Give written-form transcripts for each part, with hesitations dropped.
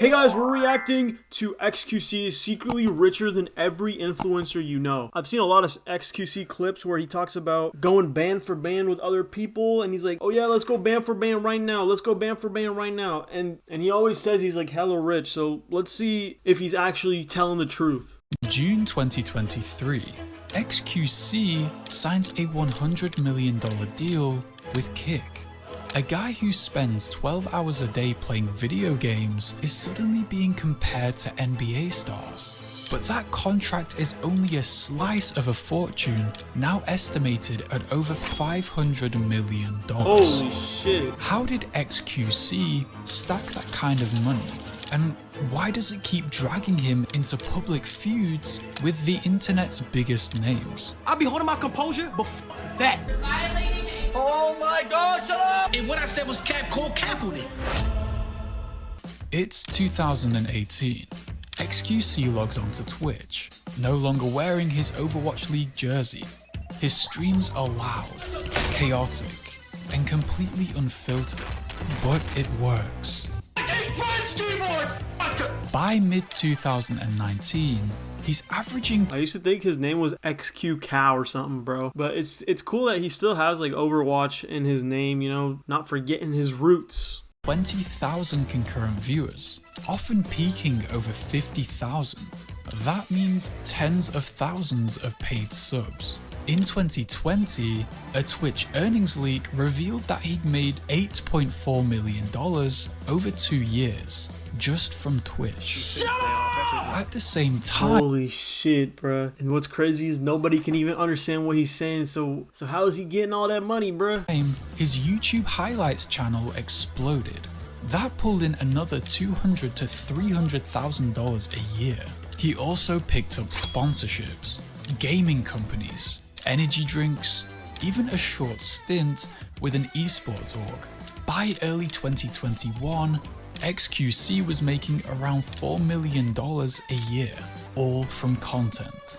Hey guys, we're reacting to xQc is secretly richer than every influencer you know. I've seen a lot of xQc clips where he talks about going band for band with other people, and he's like, oh yeah, let's go band for band right now. Let's go band for band right now. And he always says he's like hella rich, so let's see if he's actually telling the truth. June 2023, xQc signs a $100 million deal with Kick. A guy who spends 12 hours a day playing video games is suddenly being compared to NBA stars. But that contract is only a slice of a fortune, now estimated at over $500 million. Holy shit. How did xQc stack that kind of money? And why does it keep dragging him into public feuds with the internet's biggest names? I'll be holding my composure, but f that. You're violating me. Oh my God, shut up! And what I said was cap, call cap on it. It's 2018. xQc logs onto Twitch, no longer wearing his Overwatch League jersey. His streams are loud, chaotic, and completely unfiltered, but it works. By mid-2019, he's averaging... I used to think his name was xQc or something, bro. But it's cool that he still has like Overwatch in his name, you know, not forgetting his roots. 20,000 concurrent viewers, often peaking over 50,000. That means tens of thousands of paid subs. In 2020, a Twitch earnings leak revealed that he'd made $8.4 million over 2 years, just from Twitch. At the same time, holy shit, bruh. And what's crazy is nobody can even understand what he's saying, so how is he getting all that money, bruh? his YouTube highlights channel exploded. That pulled in another $200,000 to $300,000 a year. He also picked up sponsorships, gaming companies, energy drinks, even a short stint with an esports org. By early 2021, xQc was making around $4 million a year, all from content.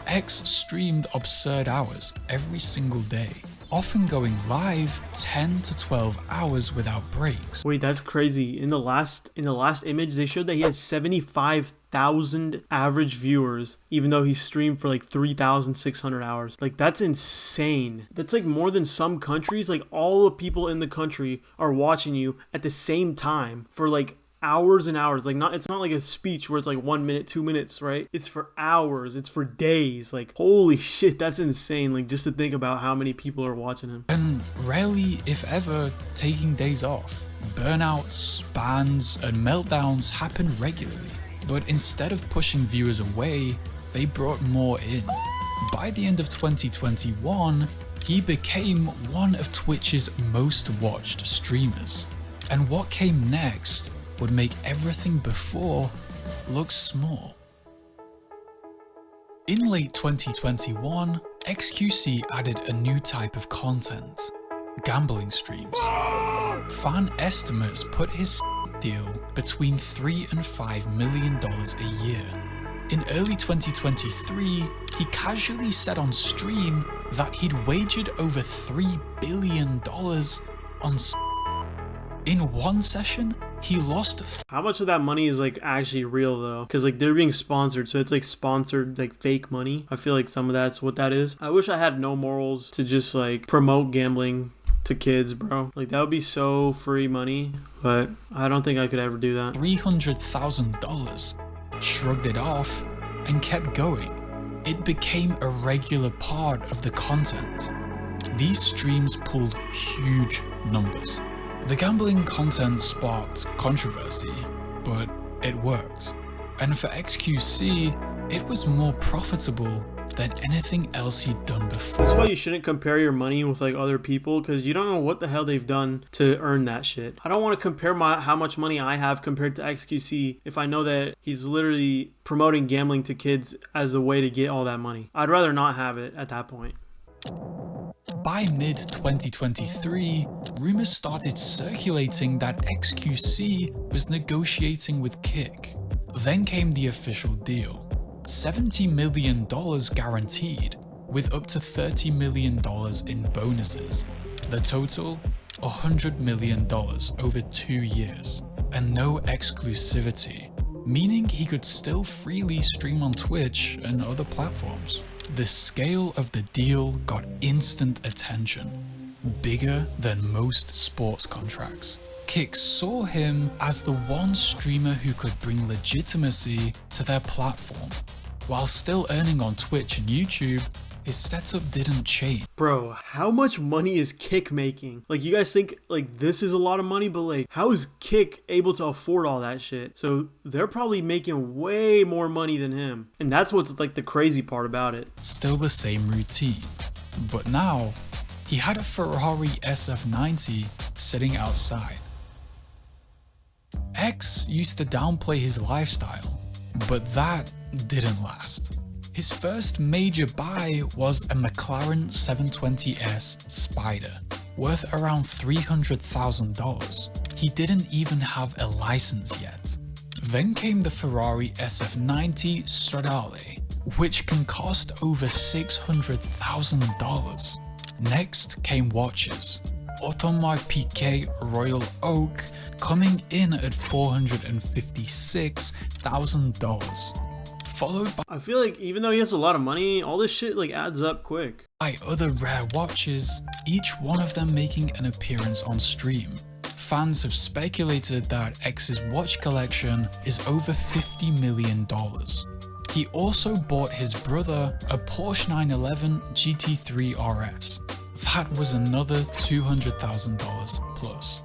X streamed absurd hours every single day, often going live 10 to 12 hours without breaks. Wait, that's crazy. In the last image, they showed that he had 75,000 average viewers, even though he streamed for like 3,600 hours. Like, that's insane. That's like more than some countries. Like, all the people in the country are watching you at the same time for like hours and hours. Like, it's not like a speech where it's like 1 minute, 2 minutes, right? It's for hours, it's for days. Like, holy shit, that's insane. Like, just to think about how many people are watching him. And rarely, if ever, taking days off. Burnouts, bans, and meltdowns happen regularly. But instead of pushing viewers away, they brought more in. By the end of 2021, he became one of Twitch's most watched streamers. And what came next would make everything before look small. In late 2021, xQc added a new type of content: gambling streams. Fan estimates put his deal between $3 and $5 million a year. In early 2023, he casually said on stream that he'd wagered over $3 billion on in one session. He lost. How much of that money is like actually real though? Because like they're being sponsored, so it's like sponsored like fake money. I feel like some of that's what that is. I wish I had no morals to just like promote gambling to kids, bro. Like, that would be so free money, but I don't think I could ever do that. $300,000, shrugged it off, and kept going. It became a regular part of the content. These streams pulled huge numbers. The gambling content sparked controversy, but it worked. And for xQc, it was more profitable than anything else he'd done before. That's why you shouldn't compare your money with like other people, because you don't know what the hell they've done to earn that shit. I don't want to compare how much money I have compared to xQc if I know that he's literally promoting gambling to kids as a way to get all that money. I'd rather not have it at that point. By mid-2023, rumors started circulating that xQc was negotiating with Kick. Then came the official deal. $70 million guaranteed, with up to $30 million in bonuses. The total, $100 million over 2 years. and no exclusivity, meaning he could still freely stream on Twitch and other platforms. The scale of the deal got instant attention, bigger than most sports contracts. Kick saw him as the one streamer who could bring legitimacy to their platform. While still earning on Twitch and YouTube, his setup didn't change. Bro, how much money is Kick making? Like, you guys think like this is a lot of money, but like, how is Kick able to afford all that shit? So they're probably making way more money than him. And that's what's like the crazy part about it. Still the same routine, but now he had a Ferrari SF90 sitting outside. X used to downplay his lifestyle, but that didn't last. His first major buy was a McLaren 720S Spider, worth around $300,000. He didn't even have a license yet. Then came the Ferrari SF90 Stradale, which can cost over $600,000. Next came watches. Audemars Piguet Royal Oak coming in at $456,000. Followed I feel like even though he has a lot of money, all this shit like adds up quick. by other rare watches, each one of them making an appearance on stream. Fans have speculated that X's watch collection is over $50 million. He also bought his brother a Porsche 911 GT3 RS. That was another $200,000 plus.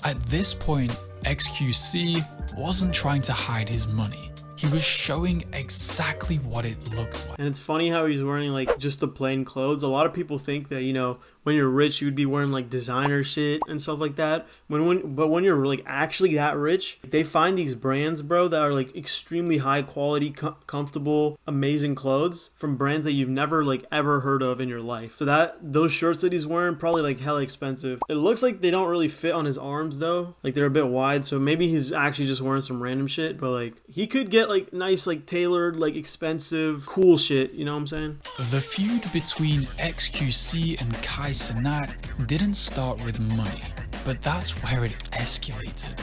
At this point, xQc wasn't trying to hide his money. He was showing exactly what it looked like. And it's funny how he's wearing like just the plain clothes. A lot of people think that, you know, when you're rich, you'd be wearing like designer shit and stuff like that. But when you're like actually that rich, they find these brands, bro, that are like extremely high quality, comfortable, amazing clothes from brands that you've never like ever heard of in your life. So that those shirts that he's wearing probably like hella expensive. It looks like they don't really fit on his arms though. Like they're a bit wide. So maybe he's actually just wearing some random shit, but like he could get like nice, like tailored, like expensive, cool shit. You know what I'm saying? The feud between xQc and Kai Cenat didn't start with money, but that's where it escalated.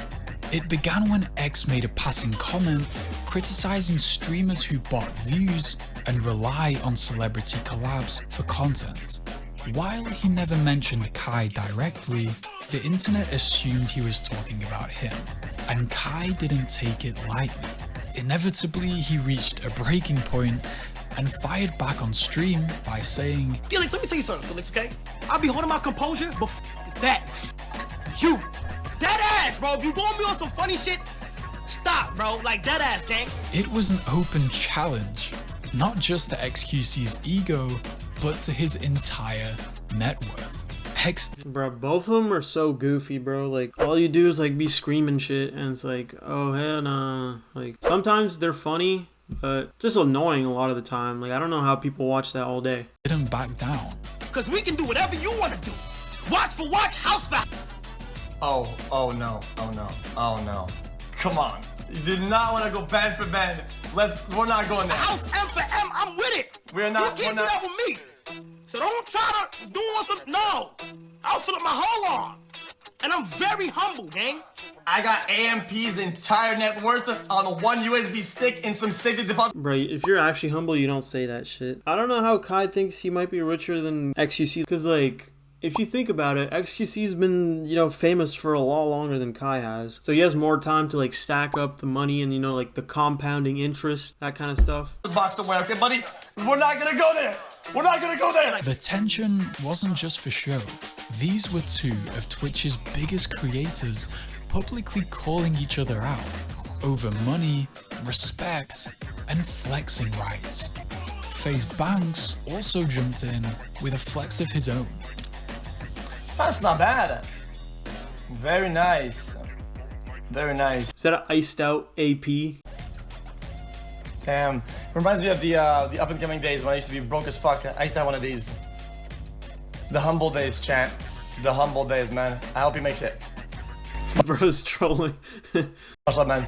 It began when X made a passing comment criticizing streamers who bought views and rely on celebrity collabs for content. While he never mentioned Kai directly, the internet assumed he was talking about him, and Kai didn't take it lightly. Inevitably, he reached a breaking point and fired back on stream by saying, Felix, let me tell you something, Felix, okay? I'll be holding my composure, but that, you, dead ass, bro. If you gonna be on some funny shit, stop, bro. Like, dead ass, gang. it was an open challenge, not just to xQc's ego, but to his entire net worth. X Bro, both of them are so goofy, bro. Like, all you do is like be screaming shit, and it's like, oh hell nah. Like, sometimes they're funny, but just annoying a lot of the time. Like, I don't know how people watch that all day. didn't back down. Because we can do whatever you want to do. Watch for watch, house for Oh no. Come on. You did not want to go band for band. We're not going there. house, M for M. I'm with it. We're not- You can't we're do not- that with me. So don't try to do some. No. I'll fill up my whole arm. And I'm very humble, gang. I got AMP's entire net worth on a one USB stick and some safety deposit. Bro, if you're actually humble, you don't say that shit. I don't know how Kai thinks he might be richer than xQc, because like, if you think about it, xQc's been, you know, famous for a lot longer than Kai has. So he has more time to like stack up the money and, you know, like the compounding interest, that kind of stuff. Box somewhere, okay, buddy? We're not gonna go there. We're not gonna go there. The tension wasn't just for show. These were two of Twitch's biggest creators publicly calling each other out over money, respect, and flexing rights. FaZe Banks also jumped in with a flex of his own. That's not bad. Very nice. Very nice. Is that an iced out AP? Damn. Reminds me of the up and coming days when I used to be broke as fuck. I used to have one of these. The humble days, chat. The humble days, man. I hope he makes it. Bro's trolling. What's up, man?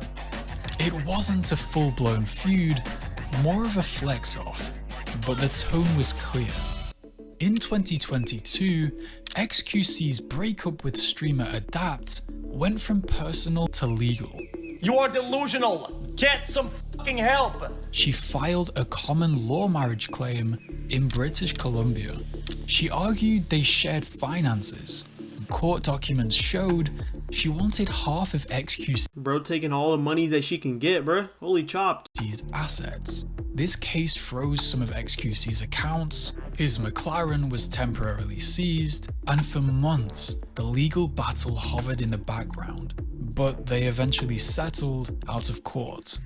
It wasn't a full-blown feud, more of a flex-off, but the tone was clear. In 2022, xQc's breakup with streamer Adapt went from personal to legal. You are delusional. Get some fucking help. She filed a common law marriage claim in British Columbia. She argued they shared finances. Court documents showed she wanted half of xQc's Bro taking all the money that she can get, bro. Holy chopped. assets. This case froze some of xQc's accounts, his McLaren was temporarily seized, and for months, the legal battle hovered in the background. But they eventually settled out of court.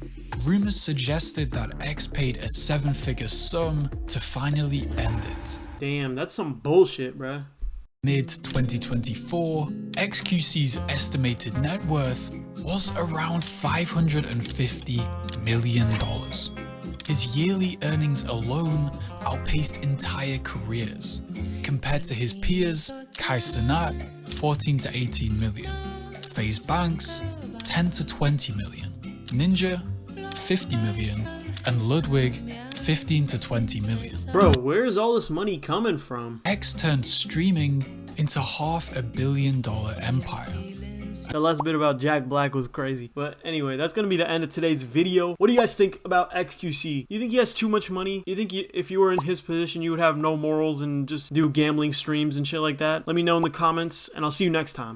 Rumors suggested that X paid a 7-figure sum to finally end it. Damn, that's some bullshit, bro. Mid-2024, xQc's estimated net worth was around $550 million. His yearly earnings alone outpaced entire careers. Compared to his peers, Kai Cenat, 14 to 18 million. FaZe Banks, 10 to 20 million. Ninja, 50 million. And Ludwig, 15 to 20 million. Bro, where is all this money coming from? X turned streaming into $500 million empire. That last bit about Jack Black was crazy. But anyway, that's gonna be the end of today's video. What do you guys think about xQc? You think he has too much money? You think if you were in his position, you would have no morals and just do gambling streams and shit like that? Let me know in the comments, and I'll see you next time.